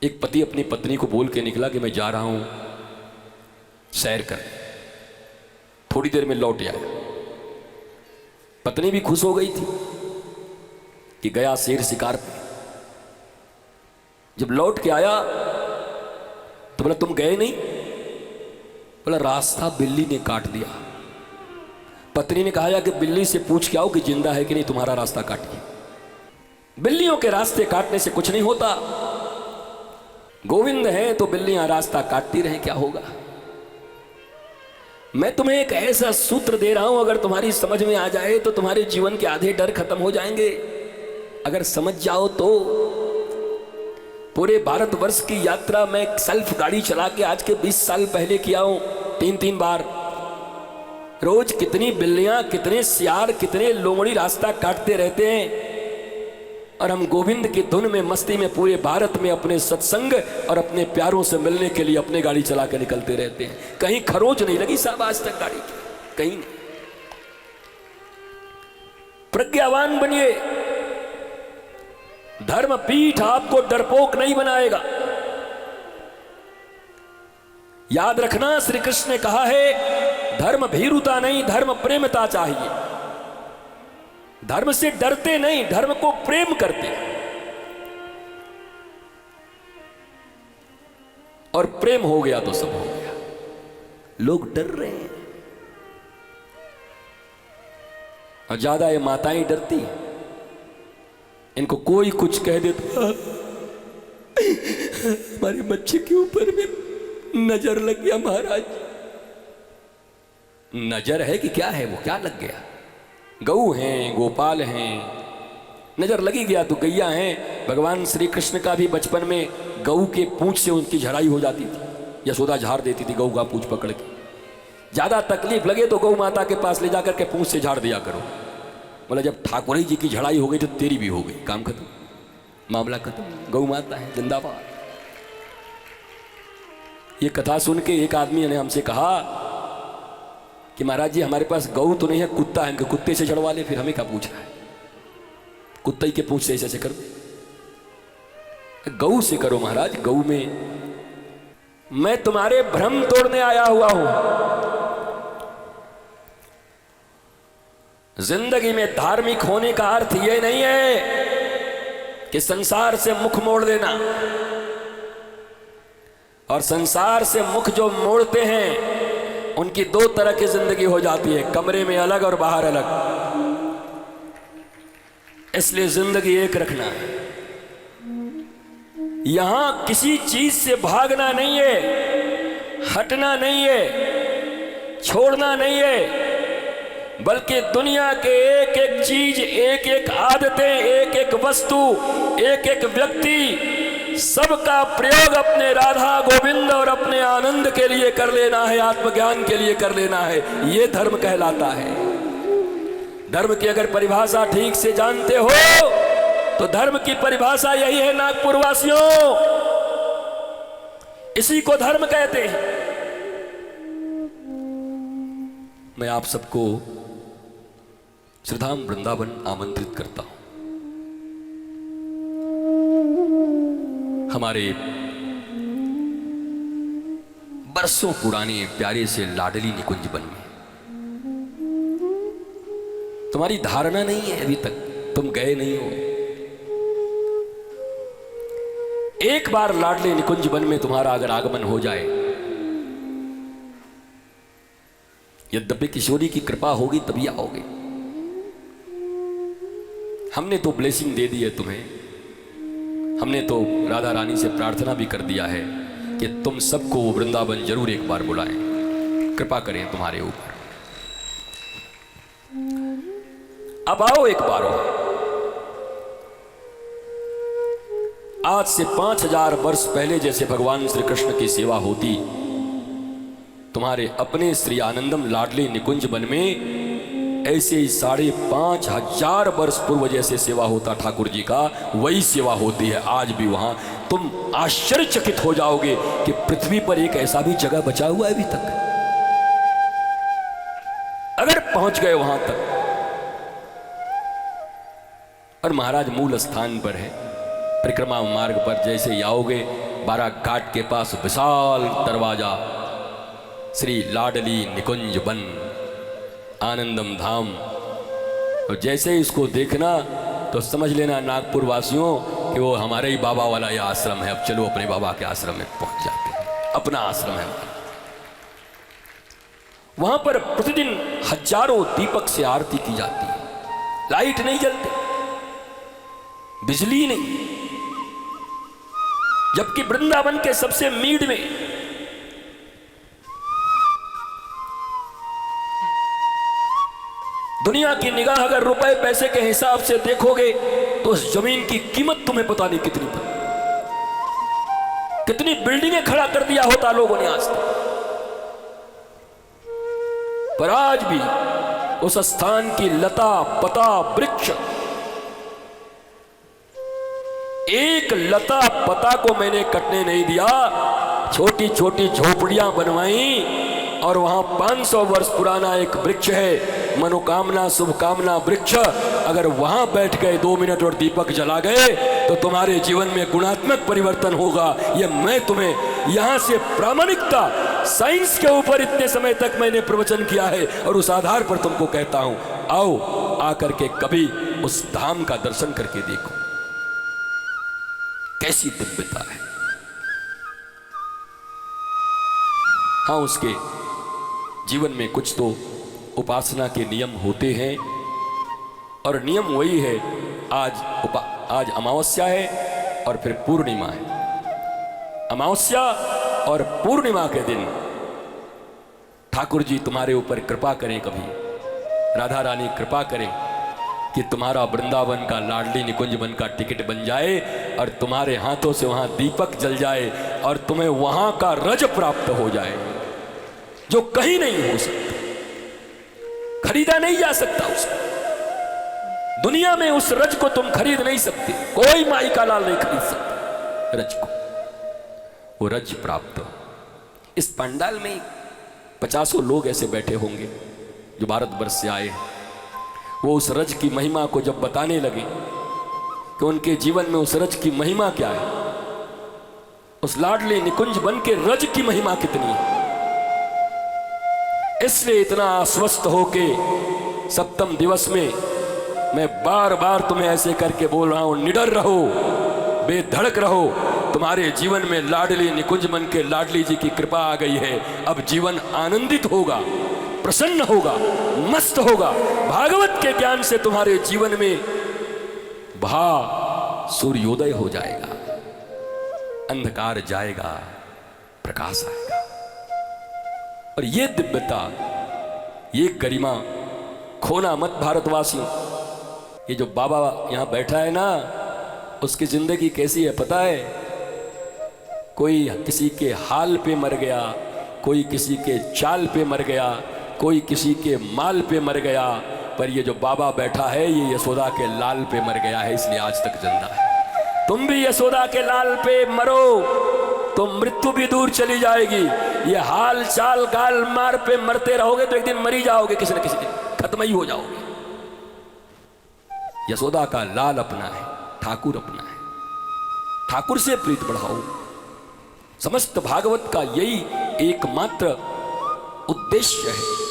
एक पति अपनी पत्नी को बोल के निकला कि मैं जा रहा हूं सैर कर, थोड़ी देर में लौट आया। पत्नी भी खुश हो गई थी कि गया शेर शिकार पे। जब लौट के आया तो बोला तुम गए नहीं? बोला रास्ता बिल्ली ने काट दिया। पत्नी ने कहा कि बिल्ली से पूछ के आओ कि जिंदा है कि नहीं, तुम्हारा रास्ता काटी। बिल्लियों के रास्ते काटने से कुछ नहीं होता। गोविंद है तो बिल्लियां रास्ता काटती रहें, क्या होगा। मैं तुम्हें एक ऐसा सूत्र दे रहा हूं, अगर तुम्हारी समझ में आ जाए तो तुम्हारे जीवन के आधे डर खत्म हो जाएंगे। अगर समझ जाओ तो पूरे भारतवर्ष की यात्रा मैं सेल्फ गाड़ी चला के आज के 20 साल पहले किया हूं, 3-3 बार। रोज कितनी बिल्लियां, कितने सियार, कितने लोमड़ी रास्ता काटते रहते हैं, और हम गोविंद की धुन में मस्ती में पूरे भारत में अपने सत्संग और अपने प्यारों से मिलने के लिए अपने गाड़ी चला के निकलते रहते हैं। कहीं खरोच नहीं लगी साहब आज तक गाड़ी की, कहीं नहीं। प्रज्ञावान बनिए, धर्म पीठ आपको डरपोक नहीं बनाएगा। याद रखना, श्री कृष्ण ने कहा है धर्म भीरुता नहीं, धर्म प्रेमता चाहिए। धर्म से डरते नहीं, धर्म को प्रेम करते। और प्रेम हो गया तो सब हो गया। लोग डर रहे हैं, और ज्यादा ये माताएं डरती हैं। इनको कोई कुछ कह देता, हमारे बच्चे के ऊपर में नजर लग गया महाराज। नजर है कि क्या है, वो क्या लग गया? गऊ हैं, गोपाल हैं, नजर लगी गया तो गैया हैं। भगवान श्री कृष्ण का भी बचपन में गऊ के पूंछ से उनकी झड़ाई हो जाती थी। यशोदा झाड़ देती थी गऊ का पूंछ पकड़ के। ज्यादा तकलीफ लगे तो गौ माता के पास ले जाकर के पूंछ से झाड़ दिया करो। बोला जब ठाकुर जी की झड़ाई हो गई तो तेरी भी हो गई, काम खत्म, मामला खत्म। गौ माता है, जिंदाबाद। ये कथा सुन के एक आदमी ने हमसे कहा कि महाराज जी हमारे पास गऊ तो नहीं है, कुत्ता है, इनके कुत्ते से चढ़वा ले। फिर हमें क्या पूछना है, कुत्ते के पूंछ से ऐसे कर दो। गऊ से करो महाराज, गऊ में। मैं तुम्हारे भ्रम तोड़ने आया हुआ हूं। जिंदगी में धार्मिक होने का अर्थ यह नहीं है कि संसार से मुख मोड़ देना। और संसार से मुख जो मोड़ते हैं उनकी 2 तरह की जिंदगी हो जाती है, कमरे में अलग और बाहर अलग। इसलिए जिंदगी एक रखना है। यहां किसी चीज से भागना नहीं है, हटना नहीं है, छोड़ना नहीं है, बल्कि दुनिया के एक एक चीज, एक एक आदतें, एक एक वस्तु, एक एक व्यक्ति, सबका प्रयोग अपने राधा गोविंद और अपने आनंद के लिए कर लेना है, आत्मज्ञान के लिए कर लेना है। यह धर्म कहलाता है। धर्म की अगर परिभाषा ठीक से जानते हो तो धर्म की परिभाषा यही है नागपुर वासियों, इसी को धर्म कहते हैं। मैं आप सबको श्रीधाम वृंदावन आमंत्रित करता हूं। हमारे बरसों पुराने प्यारे से लाडली निकुंज वन में। तुम्हारी धारणा नहीं है, अभी तक तुम गए नहीं हो। एक बार लाडले निकुंज वन में तुम्हारा अगर आगमन हो जाए, यद्यपि किशोरी की कृपा होगी तभी आओगे। हमने तो ब्लेसिंग दे दी है तुम्हें। हमने तो राधा रानी से प्रार्थना भी कर दिया है कि तुम सबको वृंदावन जरूर एक बार बुलाएं, कृपा करें तुम्हारे ऊपर। अब आओ एक बार हो। आज से 5000 वर्ष पहले जैसे भगवान श्री कृष्ण की सेवा होती, तुम्हारे अपने श्री आनंदम लाडले निकुंज वन में ऐसे ही 5500 वर्ष पूर्व जैसे सेवा होता ठाकुर जी का, वही सेवा होती है आज भी वहां। तुम आश्चर्यचकित हो जाओगे कि पृथ्वी पर एक ऐसा भी जगह बचा हुआ है अभी तक। अगर पहुंच गए वहां तक। और महाराज मूल स्थान पर है, परिक्रमा मार्ग पर जैसे ही आओगे बारा घाट के पास विशाल दरवाजा, श्री लाडली निकुंज वन, आनंदम धाम। और जैसे ही इसको देखना तो समझ लेना नागपुर वासियों कि वो हमारे ही बाबा वाला ये आश्रम है। अब चलो अपने बाबा के आश्रम में पहुंच जाते हैं, अपना आश्रम है। वहां पर प्रतिदिन हजारों दीपक से आरती की जाती है। लाइट नहीं जलती, बिजली नहीं, जबकि वृंदावन के सबसे मीड में दुनिया की निगाह अगर रुपए पैसे के हिसाब से देखोगे तो उस जमीन की कीमत तुम्हें पता नहीं कितनी पड़ी। कितनी बिल्डिंगें खड़ा कर दिया होता लोगों ने आज तक, पर आज भी उस स्थान की लता पता वृक्ष, एक लता पता को मैंने कटने नहीं दिया। छोटी छोटी झोपड़ियां बनवाई और वहां 500 वर्ष पुराना एक वृक्ष है, मनोकामना शुभकामना वृक्ष। अगर वहां बैठ गए 2 मिनट और दीपक जला गए तो तुम्हारे जीवन में गुणात्मक परिवर्तन होगा। ये मैं तुम्हें यहां से प्रामाणिकता साइंस के ऊपर इतने समय तक मैंने प्रवचन किया है और उस आधार पर तुमको कहता हूं, आओ आकर के कभी उस धाम का दर्शन करके देखो, कैसी दिव्यता है। हाँ, उसके जीवन में कुछ तो उपासना के नियम होते हैं और नियम वही है। आज अमावस्या है और फिर पूर्णिमा है। अमावस्या और पूर्णिमा के दिन ठाकुर जी तुम्हारे ऊपर कृपा करें, कभी राधा रानी कृपा करें कि तुम्हारा वृंदावन का लाडली निकुंज वन का टिकट बन जाए और तुम्हारे हाथों से वहां दीपक जल जाए और तुम्हें वहां का रज प्राप्त हो जाए जो कहीं नहीं हो सकता, खरीदा नहीं जा सकता। उसको दुनिया में उस रज को तुम खरीद नहीं सकते, कोई माई का लाल नहीं खरीद सकता रज को। वो रज प्राप्त। इस पंडाल में 50 लोग ऐसे बैठे होंगे जो भारतवर्ष से आए हैं। वो उस रज की महिमा को जब बताने लगे कि उनके जीवन में उस रज की महिमा क्या है, उस लाडली निकुंज वन के रज की महिमा कितनी है, इसलिए इतना आश्वस्त होके सप्तम दिवस में मैं बार बार तुम्हें ऐसे करके बोल रहा हूं, निडर रहो, बेधड़क रहो। तुम्हारे जीवन में लाडली निकुंज मन के लाडली जी की कृपा आ गई है। अब जीवन आनंदित होगा, प्रसन्न होगा, मस्त होगा। भागवत के ज्ञान से तुम्हारे जीवन में सूर्योदय हो जाएगा, अंधकार जाएगा, प्रकाश आएगा। और ये दिव्यता, ये गरिमा खोना मत भारतवासियों। ये जो बाबा यहां बैठा है ना, उसकी जिंदगी कैसी है पता है? कोई किसी के हाल पे मर गया, कोई किसी के चाल पे मर गया, कोई किसी के माल पे मर गया, पर ये जो बाबा बैठा है ये यशोदा के लाल पे मर गया है, इसलिए आज तक जिंदा है। तुम भी यशोदा के लाल पे मरो तो मृत्यु भी दूर चली जाएगी। ये हाल चाल गाल मार पे मरते रहोगे तो एक दिन मरी जाओगे, किसी न किसी दिन खत्म ही हो जाओगे। यशोदा का लाल अपना है, ठाकुर अपना है, ठाकुर से प्रीत बढ़ाओ। समस्त भागवत का यही एकमात्र उद्देश्य है।